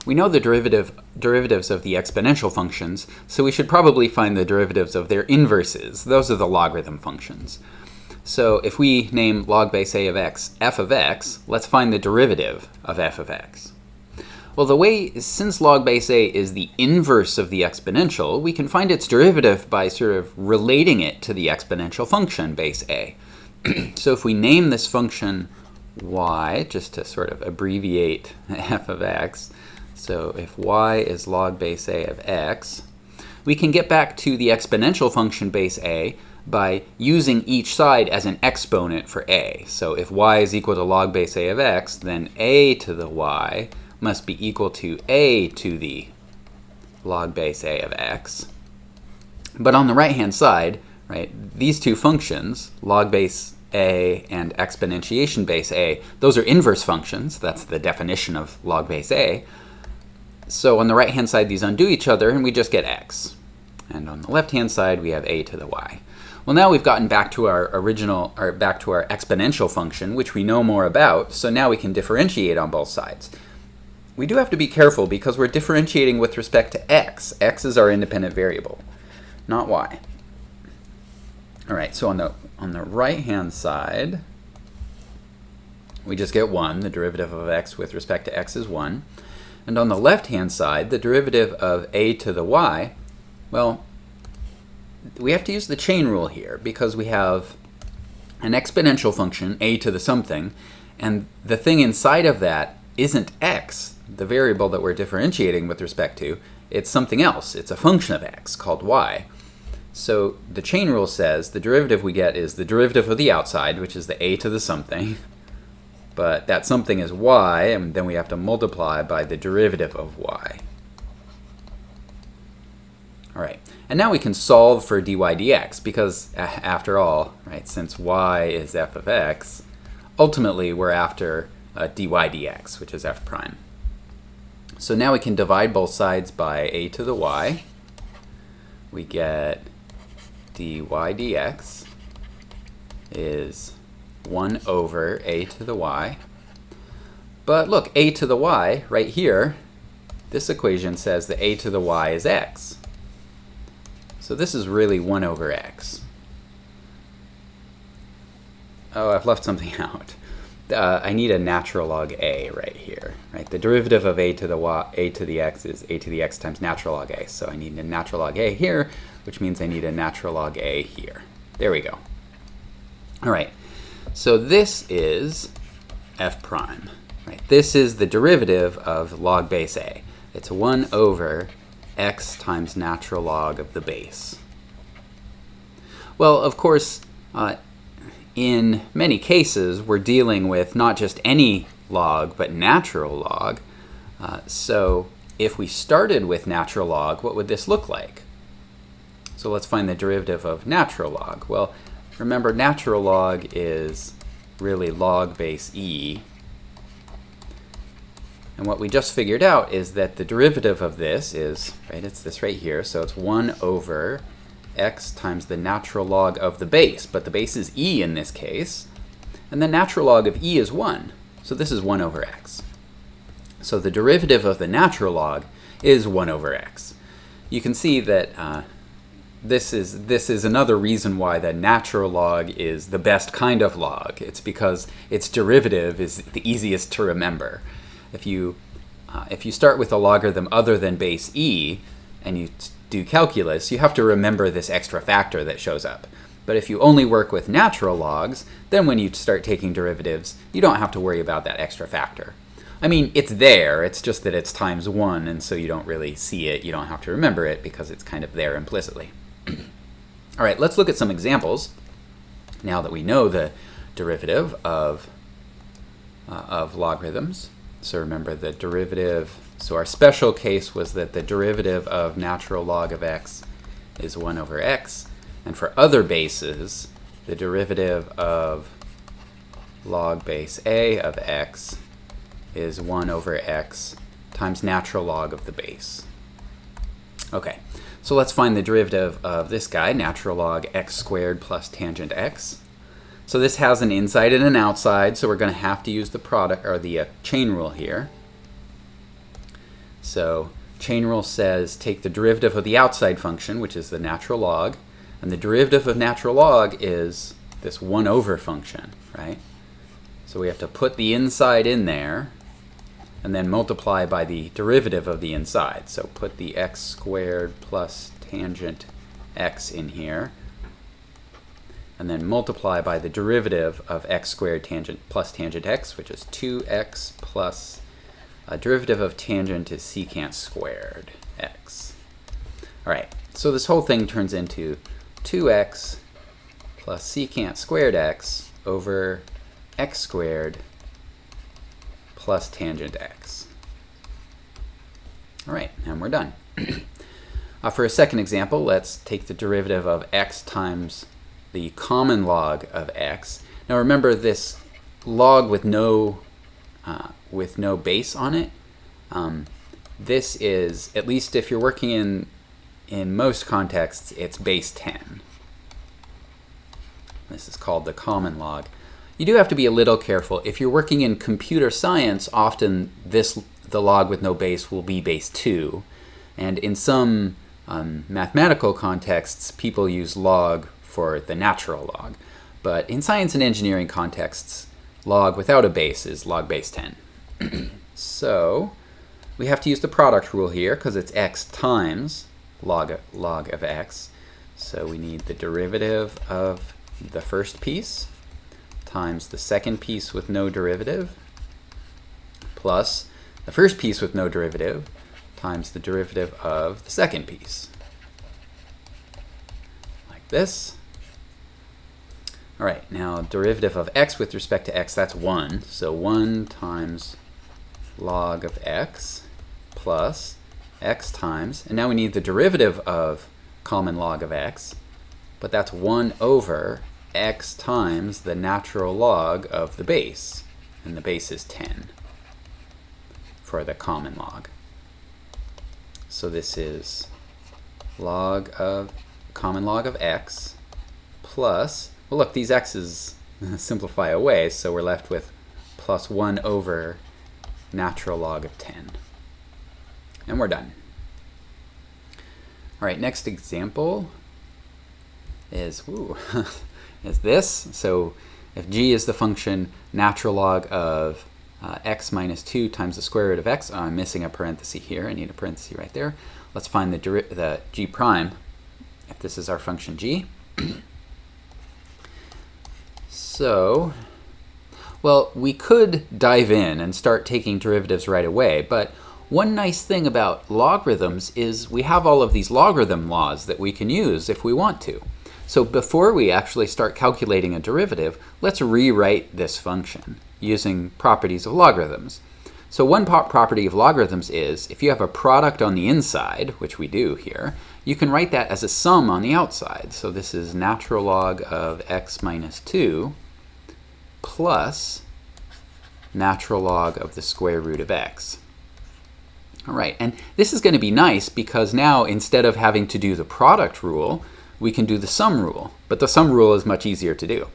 We know the derivatives of the exponential functions, so we should probably find the derivatives of their inverses. Those are the logarithm functions. So if we name log base a of x f of x, let's find the derivative of f of x. Well, since log base a is the inverse of the exponential, we can find its derivative by sort of relating it to the exponential function base a. So if we name this function y, just to sort of abbreviate f of x, so if y is log base a of x, we can get back to the exponential function base a by using each side as an exponent for a. So if y is equal to log base a of x, then a to the y must be equal to a to the log base a of x. But on the right-hand side, right, these two functions, log base a and exponentiation base a, those are inverse functions. That's the definition of log base a. So on the right-hand side, these undo each other, and we just get x. And on the left-hand side, we have a to the y. Well, now we've gotten back to our exponential function, which we know more about, so now we can differentiate on both sides. We do have to be careful because we're differentiating with respect to x. X is our independent variable, not y. All right, so on the right-hand side, we just get 1. The derivative of x with respect to x is 1. And on the left-hand side, the derivative of a to the y, well, we have to use the chain rule here because we have an exponential function, a to the something, and the thing inside of that isn't x, the variable that we're differentiating with respect to. It's something else. It's a function of x called y. So the chain rule says the derivative we get is the derivative of the outside, which is the a to the something, but that something is y, and then we have to multiply by the derivative of y. All right, and now we can solve for dy dx because, after all, right, since y is f of x, ultimately we're after dy dx, which is f prime. So now we can divide both sides by a to the y. We get dy dx is 1 over a to the y. But look, a to the y right here, this equation says that a to the y is x. So this is really 1 over x. Oh, I've left something out. I need a natural log a right here. Right? The derivative of a to the x is a to the x times natural log a. So I need a natural log a here, which means I need a natural log a here. There we go. All right. So this is f prime. Right? This is the derivative of log base a. It's 1 over x times natural log of the base. Well, of course, in many cases, we're dealing with not just any log, but natural log. So if we started with natural log, what would this look like? So let's find the derivative of natural log. Well, remember, natural log is really log base e. And what we just figured out is that the derivative of this is, right, it's this right here, so it's 1 over x times the natural log of the base, but the base is e in this case, and the natural log of e is 1, so this is 1 over x. So the derivative of the natural log is 1 over x. You can see that this is another reason why the natural log is the best kind of log. It's because its derivative is the easiest to remember. If you start with a logarithm other than base e and you do calculus, you have to remember this extra factor that shows up. But if you only work with natural logs, then when you start taking derivatives, you don't have to worry about that extra factor. I mean, it's there, it's just that it's times 1, and so you don't really see it, you don't have to remember it because it's kind of there implicitly. All right, let's look at some examples now that we know the derivative of logarithms. So remember the derivative, so our special case was that the derivative of natural log of x is 1 over x. And for other bases, the derivative of log base a of x is 1 over x times natural log of the base. Okay, so let's find the derivative of this guy, natural log x squared plus tangent x. So this has an inside and an outside, so we're going to have to use the product or the chain rule here. So chain rule says take the derivative of the outside function, which is the natural log, and the derivative of natural log is this 1 over function, right? So we have to put the inside in there and then multiply by the derivative of the inside. So put the x squared plus tangent x in here, and then multiply by the derivative of x squared tangent plus tangent x, which is 2x plus a derivative of tangent is secant squared x. All right, so this whole thing turns into 2x plus secant squared x over x squared plus tangent x. All right, and we're done. For a second example, let's take the derivative of x times the common log of x. Now remember, this log with no base on it, this is, at least if you're working in most contexts, it's base 10. This is called the common log. You do have to be a little careful. If you're working in computer science, often the log with no base will be base 2. And in some mathematical contexts, people use log for the natural log. But in science and engineering contexts, log without a base is log base 10. So we have to use the product rule here because it's x times log of x. So we need the derivative of the first piece times the second piece with no derivative plus the first piece with no derivative times the derivative of the second piece. Like this. All right, now derivative of x with respect to x, that's 1. So 1 times log of x plus x times, and now we need the derivative of common log of x, but that's 1 over x times the natural log of the base, and the base is 10 for the common log. So this is common log of x plus, well look, these x's simplify away, so we're left with plus 1 over natural log of 10. And we're done. All right, next example is, is this. So if g is the function natural log of x minus 2 times the square root of x, I'm missing a parenthesis here. I need a parenthesis right there. Let's find the g prime if this is our function g. So, well, we could dive in and start taking derivatives right away, but one nice thing about logarithms is we have all of these logarithm laws that we can use if we want to. So before we actually start calculating a derivative, let's rewrite this function using properties of logarithms. So one property of logarithms is if you have a product on the inside, which we do here, you can write that as a sum on the outside. So this is natural log of x minus 2 plus natural log of the square root of x. All right, and this is going to be nice because now instead of having to do the product rule, we can do the sum rule, but the sum rule is much easier to do.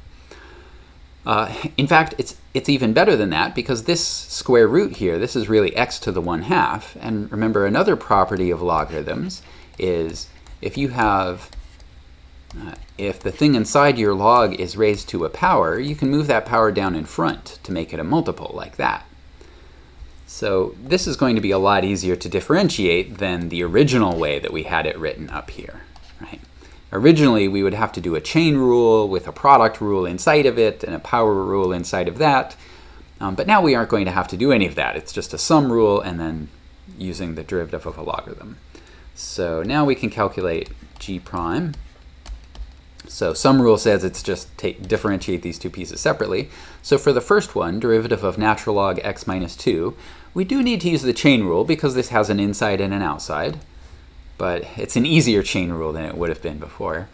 In fact, it's even better than that because this square root here, this is really x to the 1/2. And remember, another property of logarithms is if you have, if the thing inside your log is raised to a power, you can move that power down in front to make it a multiple like that. So this is going to be a lot easier to differentiate than the original way that we had it written up here, right? Originally, we would have to do a chain rule with a product rule inside of it and a power rule inside of that. But now we aren't going to have to do any of that. It's just a sum rule and then using the derivative of a logarithm. So now we can calculate g prime. So sum rule says it's just differentiate these two pieces separately. So for the first one, derivative of natural log x minus 2, we do need to use the chain rule because this has an inside and an outside. But it's an easier chain rule than it would have been before.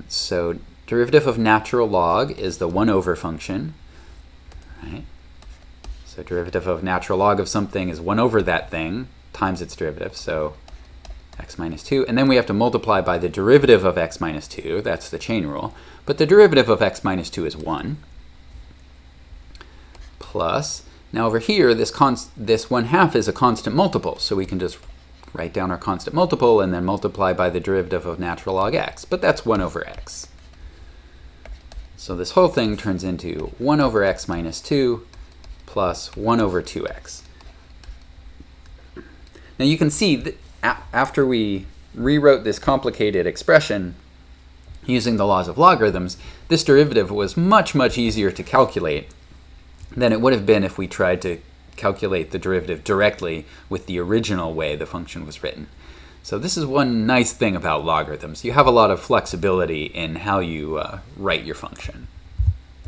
So derivative of natural log is the 1 over function, right? So derivative of natural log of something is 1 over that thing times its derivative, so x minus 2. And then we have to multiply by the derivative of x minus 2. That's the chain rule. But the derivative of x minus 2 is 1. Plus, Now over here, this 1/2 is a constant multiple, so we can just write down our constant multiple and then multiply by the derivative of natural log x, but that's 1 over x. So this whole thing turns into 1 over x minus 2 plus 1 over 2x. Now you can see that after we rewrote this complicated expression using the laws of logarithms, this derivative was much, much easier to calculate than it would have been if we tried to calculate the derivative directly with the original way the function was written. So this is one nice thing about logarithms. You have a lot of flexibility in how you write your function.